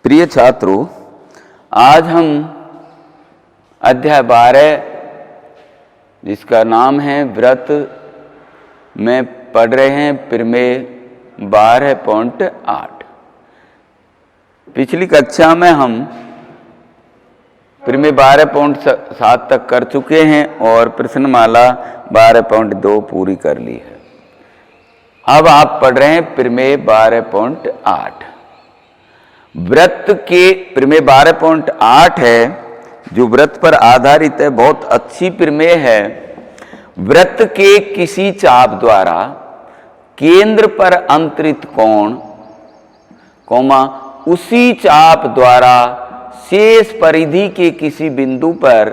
प्रिय छात्रों, आज हम अध्याय 12 जिसका नाम है व्रत में पढ़ रहे हैं प्रमेय 12.8। पिछली कक्षा में हम प्रमेय 12.7 तक कर चुके हैं और प्रश्नमाला 12.2 पूरी कर ली है। अब आप पढ़ रहे हैं प्रमेय 12.8। व्रत के प्रमेय 12.8 है जो व्रत पर आधारित है, बहुत अच्छी प्रमेय है। व्रत के किसी चाप द्वारा केंद्र पर अंतरित कोण, उसी चाप द्वारा शेष परिधि के किसी बिंदु पर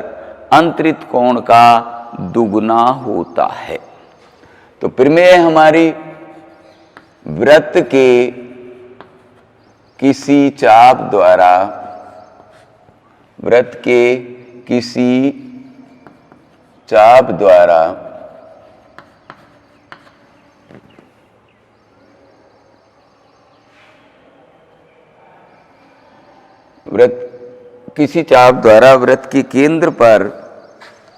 अंतरित कोण का दुगुना होता है। तो प्रमेय हमारी व्रत के किसी चाप द्वारा, व्रत के किसी चाप द्वारा किसी चाप द्वारा व्रत के केंद्र पर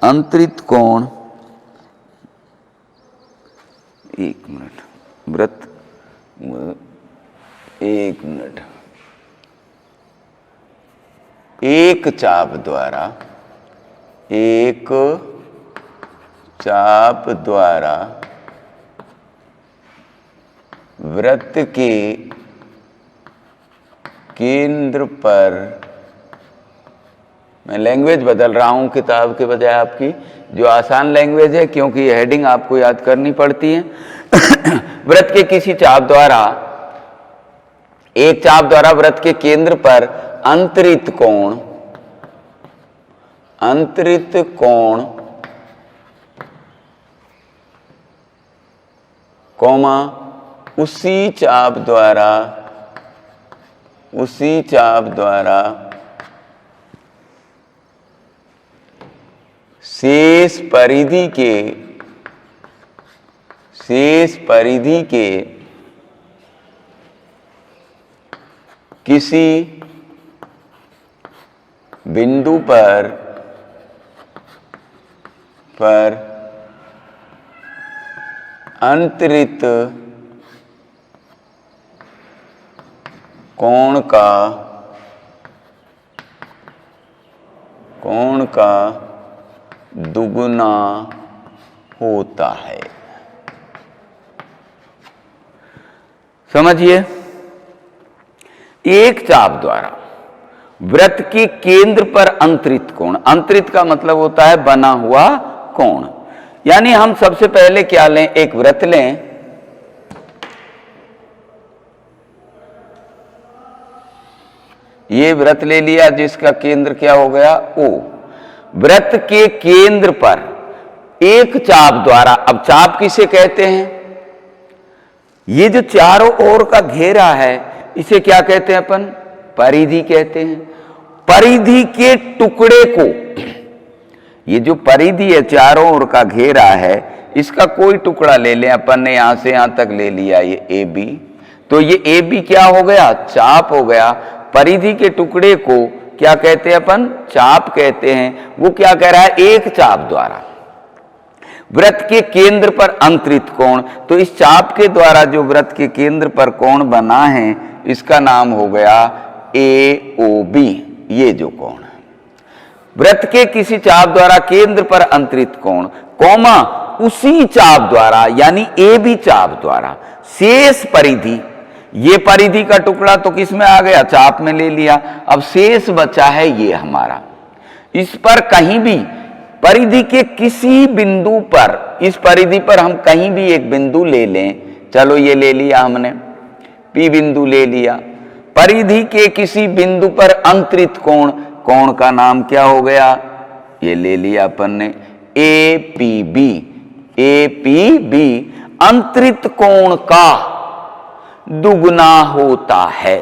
अंतरित कोण, एक मिनट, एक चाप द्वारा व्रत के केंद्र पर, मैं लैंग्वेज बदल रहा हूं किताब के बजाय आपकी, जो आसान लैंग्वेज है क्योंकि हेडिंग आपको याद करनी पड़ती है। व्रत के किसी चाप द्वारा, एक चाप द्वारा व्रत के केंद्र पर अंतरित कोण, उसी चाप द्वारा शेष परिधि के किसी बिंदु पर अंतरित कोण का दुगुना होता है। समझिए, एक चाप द्वारा व्रत के केंद्र पर अंतरित कोण, अंतरित का मतलब होता है बना हुआ कोण। यानी हम सबसे पहले क्या लें, एक व्रत लें, ये व्रत ले लिया जिसका केंद्र क्या हो गया, O। व्रत के केंद्र पर एक चाप द्वारा, अब चाप किसे कहते हैं, ये जो चारों ओर का घेरा है इसे क्या कहते हैं अपन, परिधि कहते हैं। परिधि के टुकड़े को, ये जो परिधि है चारों ओर का घेरा है, इसका कोई टुकड़ा ले लें अपन ने, यहां से यहां तक ले लिया ये AB, तो ये AB क्या हो गया, चाप हो गया। परिधि के टुकड़े को क्या कहते हैं अपन, चाप कहते हैं। वो क्या कह रहा है, एक चाप द्वारा व्रत के केंद्र पर अंतरित कोण, तो इस चाप के द्वारा जो व्रत के केंद्र पर कोण बना है इसका नाम हो गया AOB। ये जो कोण है व्रत के किसी चाप द्वारा केंद्र पर अंतरित कोण, उसी चाप द्वारा यानी AB चाप द्वारा शेष परिधि, ये परिधि का टुकड़ा तो किस में आ गया, चाप में ले लिया। अब शेष बचा है ये हमारा, इस पर कहीं भी परिधि के किसी बिंदु पर, इस परिधि पर हम कहीं भी एक बिंदु ले लें, चलो ये ले लिया हमने, P बिंदु ले लिया। परिधि के किसी बिंदु पर अंतरित कोण का नाम क्या हो गया, ये ले लिया अपन ने, APB। अंतरित कोण का दुगुना होता है,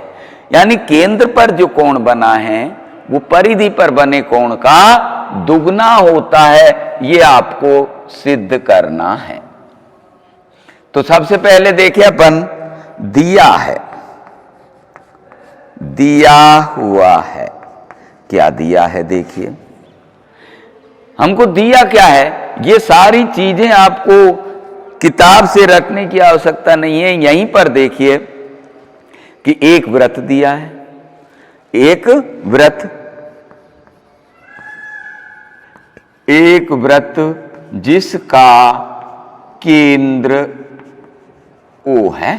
यानी केंद्र पर जो कोण बना है वो परिधि पर बने कोण का दुगुना होता है। ये आपको सिद्ध करना है। तो सबसे पहले देखिए अपन दिया है, दिया हुआ है। क्या दिया है देखिए, हमको दिया क्या है। ये सारी चीजें आपको किताब से रटने की आवश्यकता नहीं है। यहीं पर देखिए कि एक व्रत दिया है, एक व्रत, एक व्रत जिसका केंद्र O है।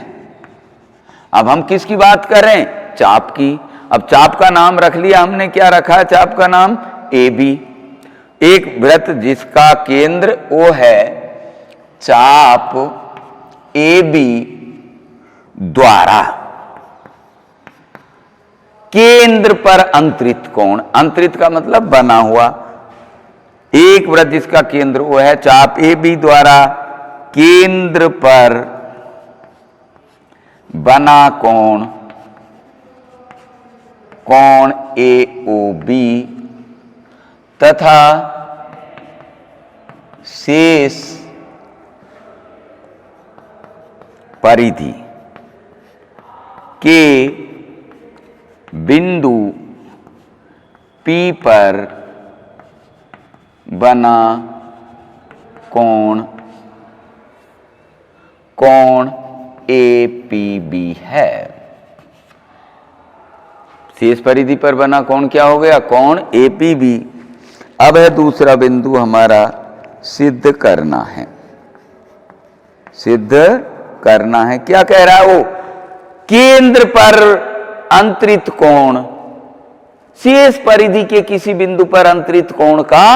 अब हम किसकी बात कर रहे हैं? चाप की। अब चाप का नाम रख लिया हमने, क्या रखा है चाप का नाम? AB। एक व्रत जिसका केंद्र O है, चाप AB द्वारा केंद्र पर अंतरित कोण, अंतरित का मतलब बना हुआ, एक व्रत जिसका केंद्र O है, चाप AB द्वारा केंद्र पर बना कोण, कोण AOB तथा शेष परिधि के बिंदु P पर बना कोण, कोण APB है। शेष परिधि पर बना कोण क्या हो गया? कोण APB। अब है दूसरा बिंदु हमारा सिद्ध करना है, सिद्ध करना है। क्या कह रहा है वो? केंद्र पर अंतरित कोण शेष परिधि के किसी बिंदु पर अंतरित कोण का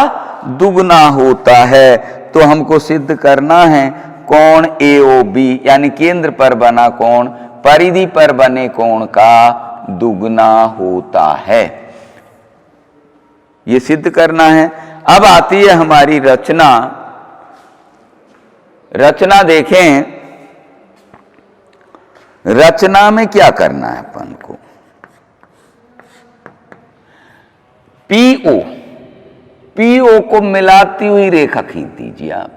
दुगना होता है। तो हमको सिद्ध करना है कोण AOB, यानी केंद्र पर बना कोण परिधि पर बने कोण का दुगना होता है। ये सिद्ध करना है। अब आती है हमारी रचना। रचना देखें, रचना में क्या करना है अपन को? PO को मिलाती हुई रेखा खींच दीजिए आप,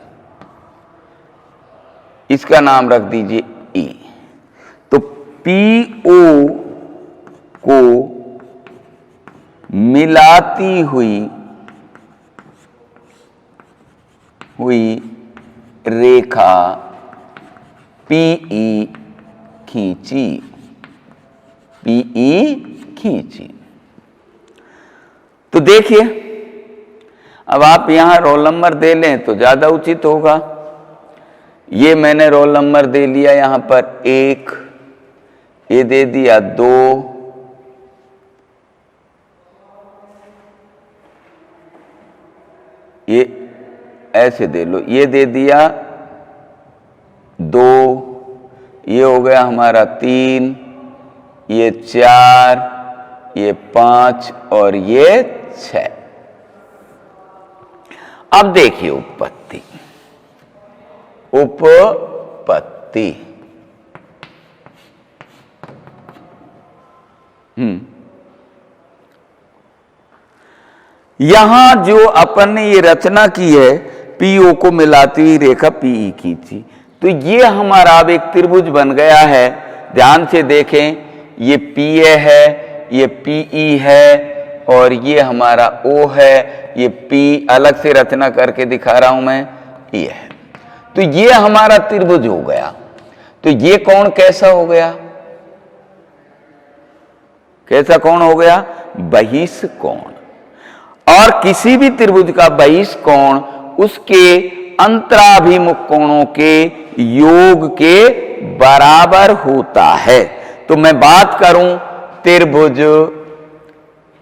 इसका नाम रख दीजिए E। तो PO को मिलाती हुई रेखा PE खींची, PE खींची। तो देखिए, अब आप यहां रोल नंबर दे लें तो ज्यादा उचित होगा। ये मैंने रोल नंबर दे लिया यहां पर 1, ये दे दिया 2, ये ऐसे दे लो, ये दे दिया 2, ये हो गया हमारा 3, ये 4, ये 5 और ये 6। अब देखिए उत्पत्ति, उपपत्ति। यहां जो अपन ने ये रचना की है, PO को मिलाती हुई रेखा PE खींची, तो ये हमारा अब एक त्रिभुज बन गया है। ध्यान से देखें, ये PA है, ये PE है और ये हमारा O है, ये P अलग से रचना करके दिखा रहा हूं मैं, ये है। तो ये हमारा त्रिभुज हो गया। तो ये कोण कैसा हो गया? कैसा कोण हो गया? बहिष्कोण। और किसी भी त्रिभुज का बहिष्कोण उसके अंतराभिमुख कोणों के योग के बराबर होता है। तो मैं बात करूं त्रिभुज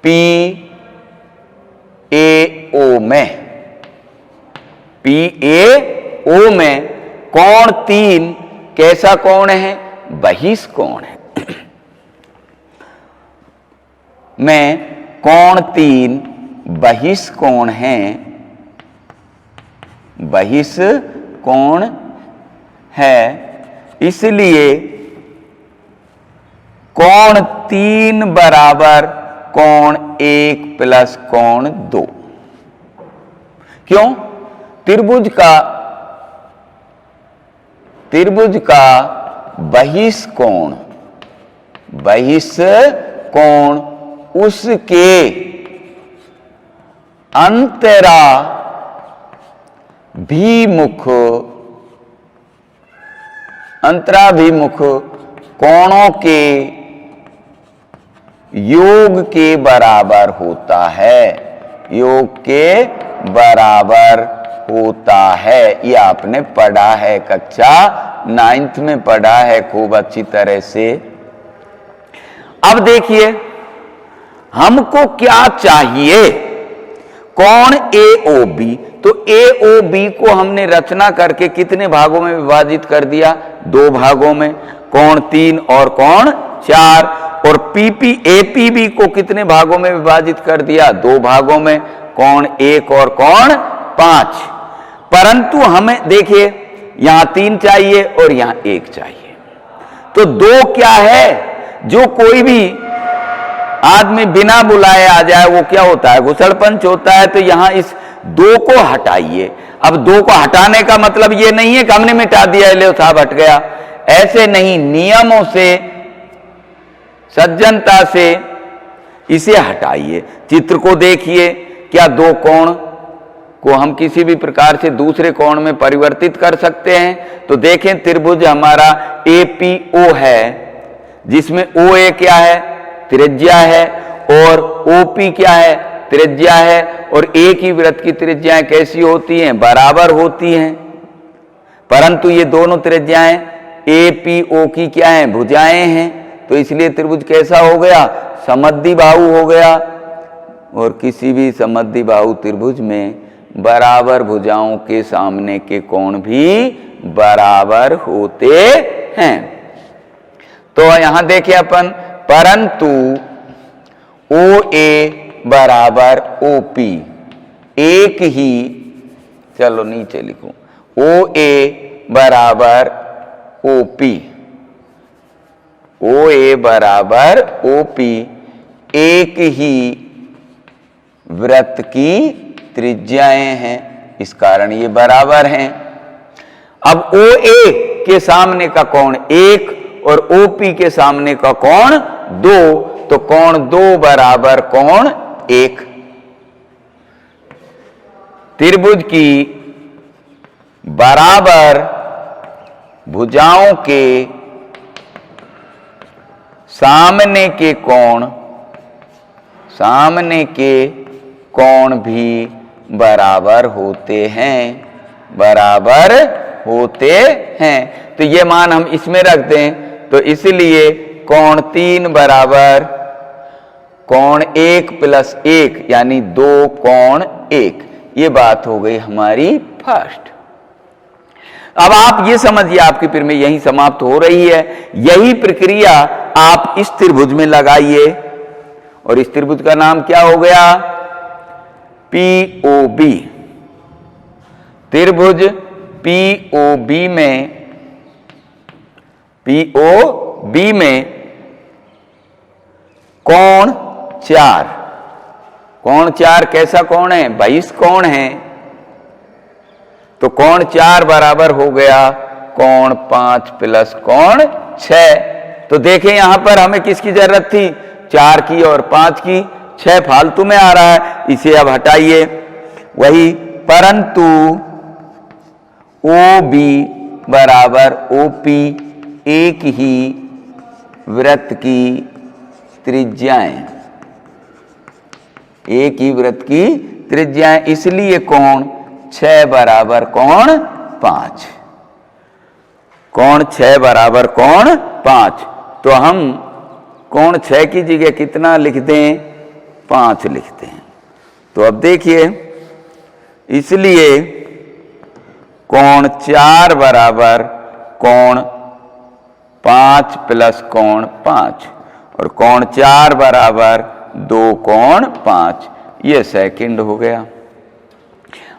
PAO में, PAO में कोण 3 कैसा कोण है? बहिष्कोण है। में कोण 3 बहिष्कोण है, बहिष्कोण है। इसलिए कोण 3 बराबर कोण 1 प्लस कोण 2। क्यों? त्रिभुज कोण उसके अंतराभिमुख कोणों के योग के बराबर होता है, योग के बराबर होता है। ये आपने पढ़ा है, कक्षा 9th में पढ़ा है खूब अच्छी तरह से। अब देखिए हमको क्या चाहिए, कोण AOB। तो AOB को हमने रचना करके कितने भागों में विभाजित कर दिया, 2 भागों में, कोण 3 और कोण 4। और APB को कितने भागों में विभाजित कर दिया, 2 भागों में, कोण 1 और कोण 5। परंतु हमें देखिए यहां 3 चाहिए और यहां 1 चाहिए। तो 2 क्या है, जो कोई भी आदमी बिना बुलाए आ जाए वो क्या होता है, घुसड़पंच होता है। तो यहां इस 2 को हटाइए। अब 2 को हटाने का मतलब ये नहीं है कि हमने मिटा दिया, ले साहब हट गया, ऐसे नहीं, नियमों से, सज्जनता से इसे हटाइए। चित्र को देखिए, क्या 2 कोण को हम किसी भी प्रकार से दूसरे कोण में परिवर्तित कर सकते हैं? तो देखें त्रिभुज हमारा APO है, जिसमें OA क्या है, त्रिज्या है, और OP क्या है, त्रिज्या है। और एक ही वृत्त की त्रिज्याएं कैसी होती हैं, बराबर होती हैं। परंतु ये दोनों त्रिज्याएं APO की क्या हैं, भुजाएं हैं। तो इसलिए त्रिभुज कैसा हो गया, समद्विबाहु हो गया। और किसी भी समद्विबाहु त्रिभुज में बराबर भुजाओं के सामने के कोण भी बराबर होते हैं। तो यहां देखिए अपन, परंतु OA बराबर OP, एक ही, चलो नीचे लिखूं, OA बराबर OP, OA बराबर OP एक ही वृत्त की त्रिज्याएं हैं, इस कारण ये बराबर हैं। अब OA के सामने का कोण 1 और OP के सामने का कोण 2, तो कोण 2 बराबर कोण 1। त्रिभुज की बराबर भुजाओं के सामने के कोण भी बराबर होते हैं, बराबर होते हैं। तो ये मान हम इसमें रख दें, तो इसलिए कोण 3 बराबर कोण 1 प्लस 1 यानी 2 कोण 1। ये बात हो गई हमारी फर्स्ट। अब आप ये समझिए, आपकी फिर में यही समाप्त हो रही है। यही प्रक्रिया आप इस त्रिभुज में लगाइए, और इस त्रिभुज का नाम क्या हो गया, POB। त्रिभुज POB में कोण 4, कोण 4 कैसा कोण है, 22 कोण है। तो कोण 4 बराबर हो गया कोण 5 प्लस कोण 6। तो देखें यहां पर हमें किसकी जरूरत थी, 4 की और 5 की, 6 फालतू में आ रहा है, इसे अब हटाइए। वही, परंतु OB बराबर OP एक ही वृत्त की त्रिज्याएं, एक ही वृत्त की त्रिज्याएं, इसलिए कोण 6 बराबर कोण 5, कोण 6 बराबर कोण 5। तो हम कोण 6 की जगह कितना लिख दें, 5 लिखते हैं। तो अब देखिए, इसलिए कोण 4 बराबर कोण 5 प्लस कोण 5, और कोण 4 बराबर 2 कोण 5, ये सेकंड हो गया।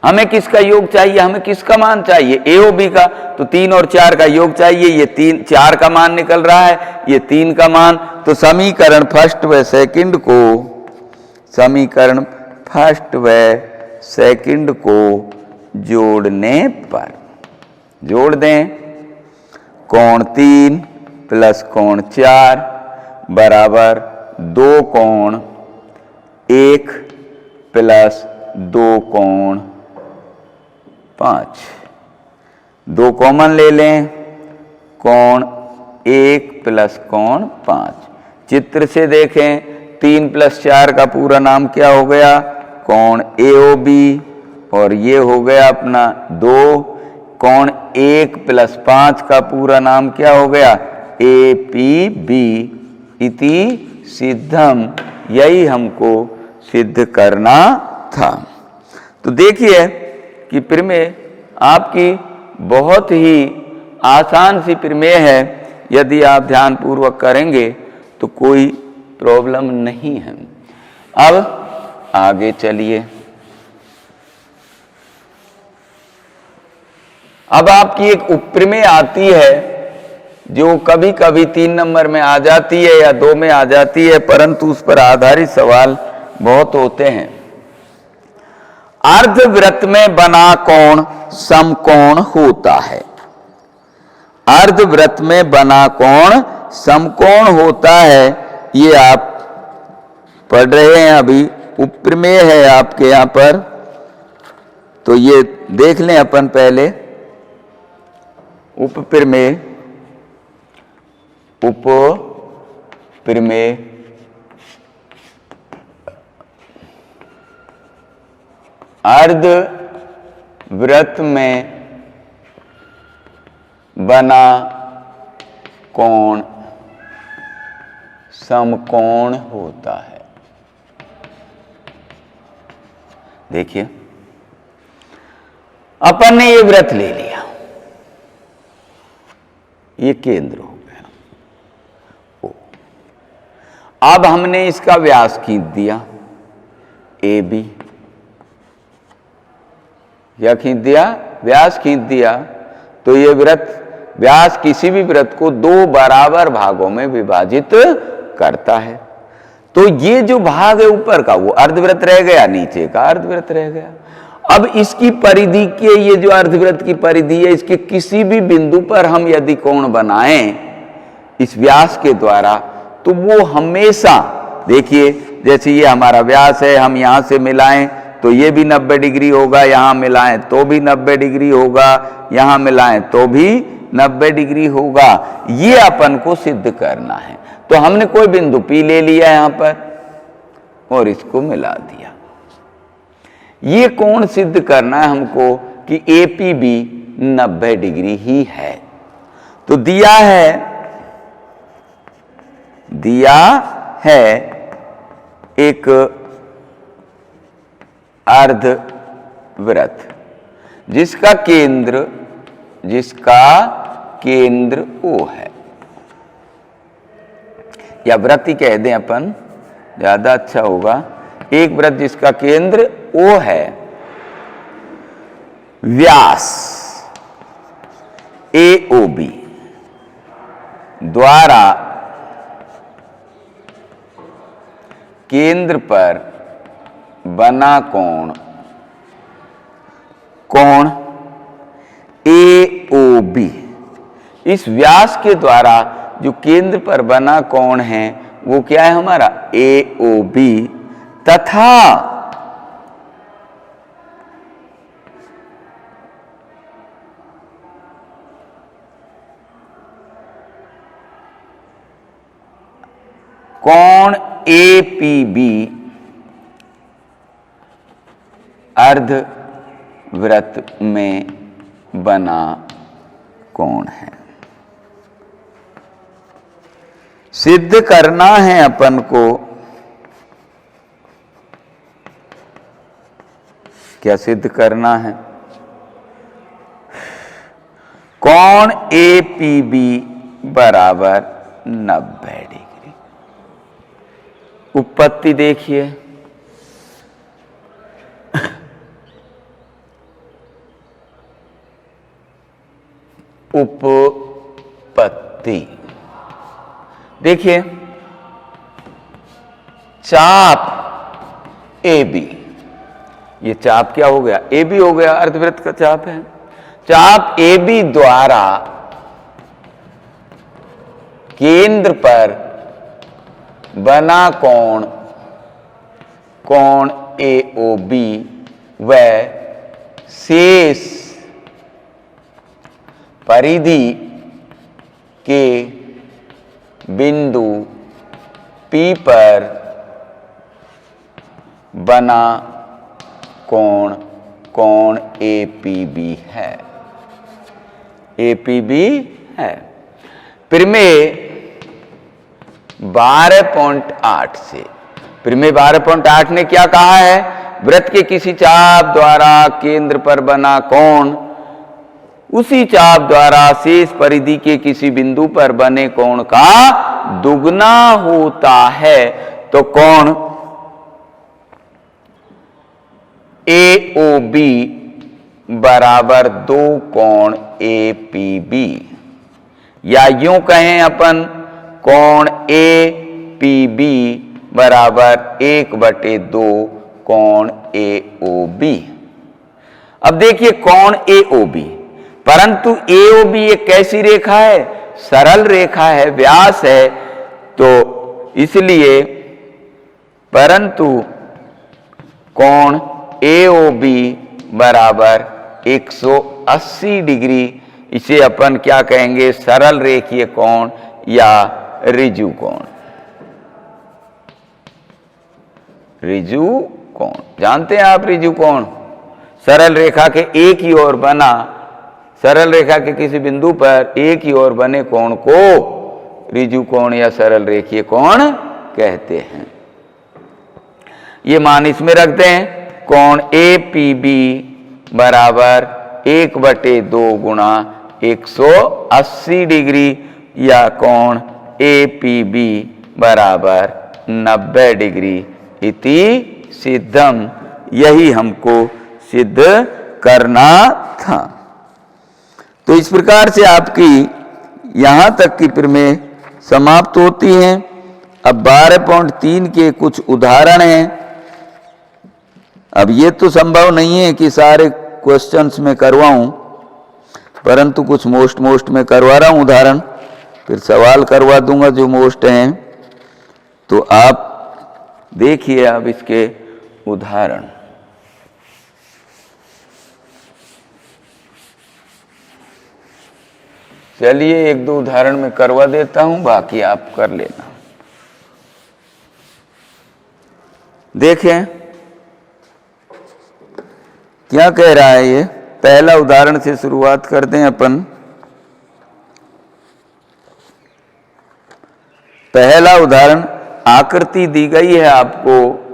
हमें किसका योग चाहिए, हमें किसका मान चाहिए, AOB का। तो 3 और 4 का योग चाहिए। ये 4 का मान निकल रहा है, ये 3 का मान। तो समीकरण फर्स्ट व सेकंड को, समीकरण फर्स्ट व सेकंड को जोड़ने पर, जोड़ दें, कोण 3 प्लस कोण 4 बराबर 2 कोण 1 प्लस 2 कोण 5। 2 कॉमन ले लें, कोण 1 प्लस कोण 5। चित्र से देखें 3 + 4 का पूरा नाम क्या हो गया? कोण AOB। और ये हो गया अपना 2। कोण 1 + 5 का पूरा नाम क्या हो गया? APB इति सिद्धम। यही हमको सिद्ध करना था। तो देखिए कि प्रमेय आपकी बहुत ही आसान सी प्रमेय है। यदि आप ध्यान पूर्वक करेंगे तो कोई प्रॉब्लम नहीं है। अब आगे चलिए। अब आपकी एक उपप्रमेय आती है जो कभी कभी 3 नंबर में आ जाती है या 2 में आ जाती है, परंतु उस पर आधारित सवाल बहुत होते हैं। अर्धवृत्त में बना कोण समकोण होता है। अर्धवृत्त में बना कोण समकोण होता है। ये आप पढ़ रहे हैं, अभी उपप्रमेय है आपके यहां पर, तो ये देख लें अपन पहले। उपप्रमेय, उपप्रमेय अर्धवृत्त में बना कोण समकोण होता है। देखिए अपन ने ये वृत्त ले लिया, ये केंद्र हो गया O। अब हमने इसका व्यास खींच दिया AB। क्या खींच दिया? व्यास खींच दिया। तो ये वृत्त, व्यास किसी भी वृत्त को 2 बराबर भागों में विभाजित करता है। तो ये जो भाग है ऊपर का वो अर्धवृत्त रह गया, नीचे का अर्धवृत्त रह गया। अब इसकी परिधि के, ये जो अर्धवृत्त की परिधि है, इसके किसी भी बिंदु पर हम यदि कोण बनाएं इस व्यास के द्वारा, तो वो हमेशा, देखिए जैसे ये हमारा व्यास है, हम यहां से मिलाएं तो ये भी 90 डिग्री होगा, यहां मिलाएं तो भी 90 डिग्री होगा, यहां मिलाएं तो भी 90 डिग्री होगा। ये अपन को सिद्ध करना है। तो हमने कोई बिंदु P ले लिया यहां पर और इसको मिला दिया। ये कोण सिद्ध करना है हमको कि APB 90 डिग्री ही है। तो दिया है एक अर्धवृत्त जिसका केंद्र O है, या वृत्त ही कह दें अपन, ज्यादा अच्छा होगा। एक वृत्त जिसका केंद्र O है, व्यास AOB द्वारा केंद्र पर बना कोण AOB। इस व्यास के द्वारा जो केंद्र पर बना कोण है वो क्या है हमारा? AOB। तथा कोण APB अर्धवृत्त में बना कोण है। सिद्ध करना है अपन को, क्या सिद्ध करना है? कोण APB बराबर 90 डिग्री। उत्पत्ति देखिए, उपपत्ति देखिए, चाप AB, ये चाप क्या हो गया? AB हो गया, अर्धवृत्त का चाप है। चाप AB द्वारा केंद्र पर बना कोण कोण AOB व शेष परिधि के बिंदु P पर बना कोण कोण APB है। APB है। प्रमेय 12.8 से, प्रमेय 12.8 ने क्या कहा है? वृत्त के किसी चाप द्वारा केंद्र पर बना कोण उसी चाप द्वारा शेष परिधि के किसी बिंदु पर बने कोण का दुगना होता है। तो कोण AOB बराबर 2 कोण APB, या यूं कहें अपन कोण APB बराबर 1/2 कोण AOB। अब देखिए कोण AOB, परंतु AOB एक कैसी रेखा है? सरल रेखा है, व्यास है, तो इसलिए परंतु कोण AOB बराबर 180 डिग्री, इसे अपन क्या कहेंगे? सरल रेखीय कोण या ऋजु कोण। ऋजु कोण जानते हैं आप? ऋजु कोण सरल रेखा के एक ही ओर बना, सरल रेखा के किसी बिंदु पर एक ही ओर बने कोण को ऋजु कोण या सरल रेखीय कोण कहते हैं। ये मान इसमें रखते हैं। कोण APB बराबर 1/2 गुणा 180 डिग्री, या कोण APB बराबर 90 डिग्री इति सिद्धम। यही हमको सिद्ध करना था। तो इस प्रकार से आपकी यहां तक की प्रमेय समाप्त होती हैं। अब 12.3 के कुछ उदाहरण हैं। अब ये तो संभव नहीं है कि सारे क्वेश्चंस में करवाऊं, परंतु कुछ मोस्ट में करवा रहा हूं उदाहरण, फिर सवाल करवा दूंगा जो मोस्ट हैं। तो आप देखिए अब इसके उदाहरण। चलिए 1-2 उदाहरण में करवा देता हूं, बाकी आप कर लेना। देखें क्या कह रहा है ये। पहला उदाहरण से शुरुआत करते हैं अपन। पहला उदाहरण, आकृति दी गई है आपको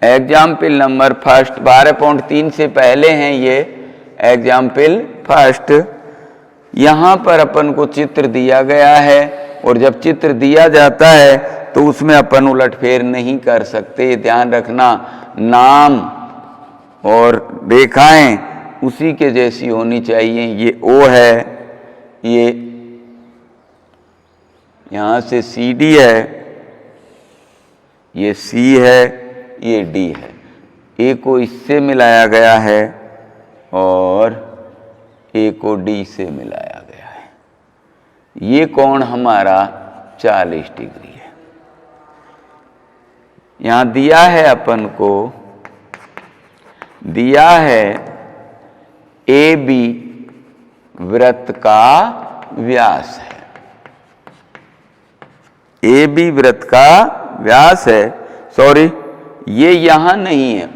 एग्जाम्पल नंबर फर्स्ट, 12.3 से पहले हैं ये एग्जाम्पल फर्स्ट। यहां पर अपन को चित्र दिया गया है, और जब चित्र दिया जाता है तो उसमें अपन उलटफेर नहीं कर सकते, ध्यान रखना। नाम और रेखाएं उसी के जैसी होनी चाहिए। ये O है, ये यहां से CD है, ये C है, ये D है। A को इससे मिलाया गया है और A को D से मिलाया गया है। ये कोण हमारा 40 डिग्री है। यहां दिया है अपन को, दिया है AB वृत्त का व्यास है। AB वृत्त का व्यास है, सॉरी ये यहां नहीं है,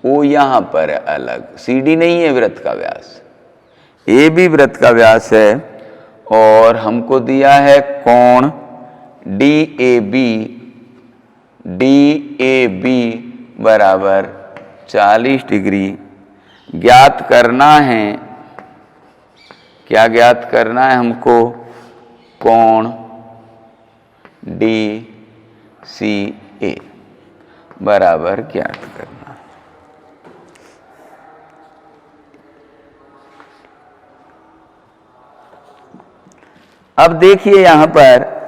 O यहां पर है अलग, CD नहीं है वृत्त का व्यास। AB वृत्त का व्यास है और हमको दिया है कोण DAB बराबर 40 डिग्री। ज्ञात करना है, क्या ज्ञात करना है हमको? कोण DCA बराबर ज्ञात करना है। अब देखिए यहां पर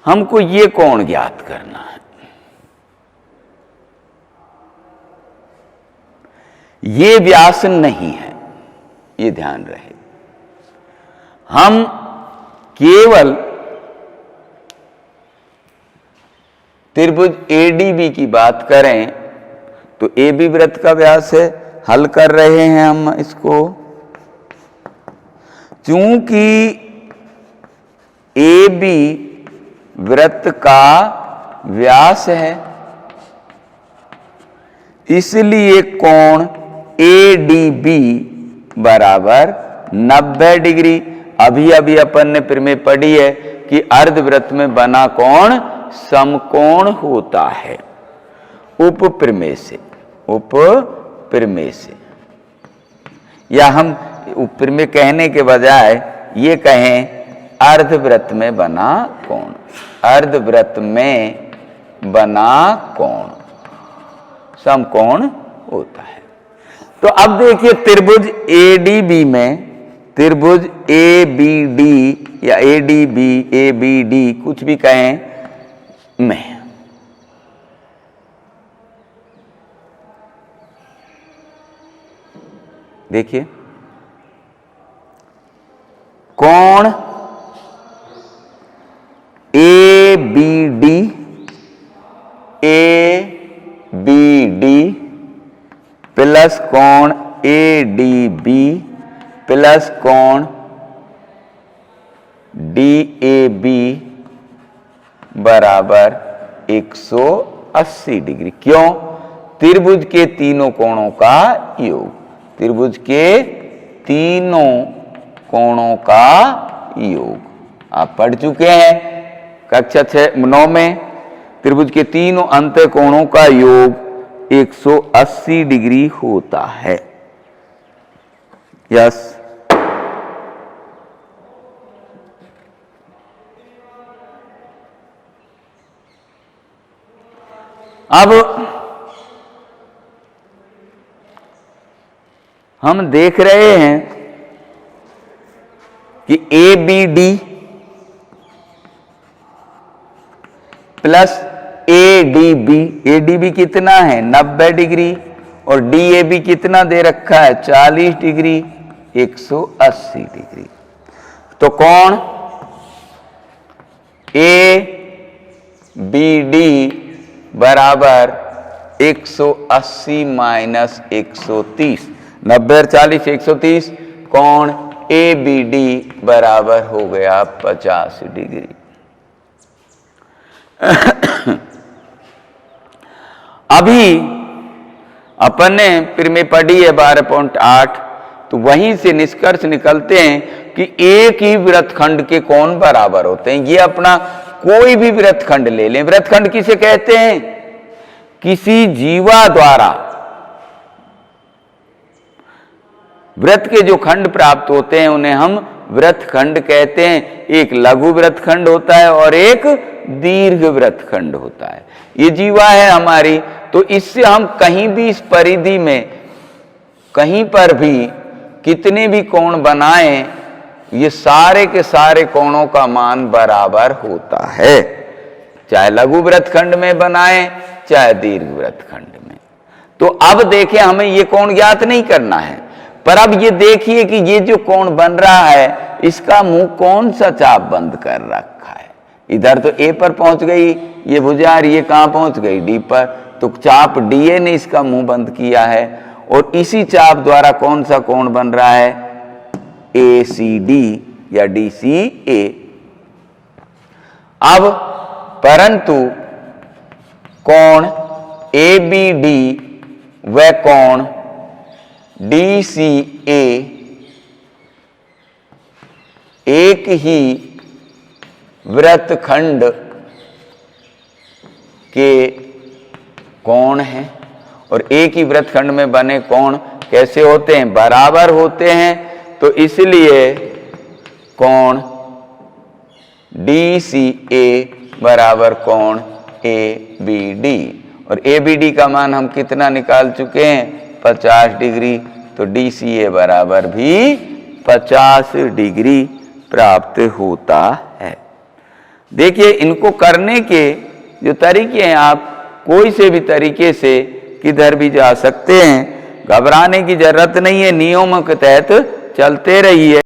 हमको ये कोण ज्ञात करना है। ये व्यास नहीं है, ये ध्यान रहे। हम केवल त्रिभुज एडीबी की बात करें तो AB वृत्त का व्यास है, हल कर रहे हैं हम इसको। चूंकि AB वृत्त का व्यास है इसलिए कोण ADB बराबर 90 डिग्री। अभी अपन ने प्रमेय पढ़ी है कि अर्धवृत्त में बना कोण समकोण होता है, उप प्रमेय से। या हम उप प्रमेय कहने के बजाय ये कहें अर्धवृत्त में बना कोण, अर्धवृत्त में बना कोण समकोण होता है। तो अब देखिए त्रिभुज ADB में, त्रिभुज ABD या ADB ABD कुछ भी कहें में, देखिए कोण ABD प्लस कोण ADB प्लस कोण DAB बराबर 180 डिग्री। क्यों? त्रिभुज के तीनों कोणों का योग, त्रिभुज के तीनों कोणों का योग आप पढ़ चुके हैं कक्षा 9 में। त्रिभुज के तीनों अंत कोणों का योग 180 डिग्री होता है। यस, अब हम देख रहे हैं कि ABD प्लस ADB कितना है 90 डिग्री और DAB कितना दे रखा है 40 डिग्री, 180 डिग्री। तो कोण ABD बराबर 180 माइनस 130, 90 और 40 130, कोण ABD बराबर हो गया 50 डिग्री। अभी अपन ने प्रमेय पढ़ी है 12.8, तो वहीं से निष्कर्ष निकलते हैं कि एक ही वृत्तखंड के कोण बराबर होते हैं। ये अपना कोई भी वृत्तखंड ले लें, वृत्तखंड किसे कहते हैं? किसी जीवा द्वारा वृत्त के जो खंड प्राप्त होते हैं उन्हें हम वृत्तखंड कहते हैं। एक लघु वृत्तखंड होता है और एक दीर्घ वृत्तखंड होता है। ये जीवा है हमारी, तो इससे हम कहीं भी इस परिधि में कहीं पर भी कितने भी कोण बनाएं, ये सारे के सारे कोणों का मान बराबर होता है, चाहे लघु वृत्तखंड में बनाएं चाहे दीर्घ वृत्तखंड में। तो अब देखें, हमें ये कोण ज्ञात नहीं करना है, पर अब ये देखिए कि ये जो कोण बन रहा है इसका मुंह कौन सा चाप बंद कर रखा है। इधर तो A पर पहुंच गई ये भुजा, ये कहां पहुंच गई D पर, तो चाप DA ने इसका मुंह बंद किया है और इसी चाप द्वारा कौन सा कोण बन रहा है ACD या DCA। अब परंतु कोण ABD व कोण DCA एक ही वृत्तखंड के कोण हैं और एक ही वृत्तखंड में बने कोण कैसे होते हैं? बराबर होते हैं। तो इसलिए कोण DCA बराबर कोण ABD, और ABD का मान हम कितना निकाल चुके हैं 50 डिग्री, तो DCA बराबर भी 50 डिग्री प्राप्त होता है। देखिए, इनको करने के जो तरीके हैं, आप कोई से भी तरीके से किधर भी जा सकते हैं, घबराने की जरूरत नहीं है, नियमों के तहत चलते रहिए।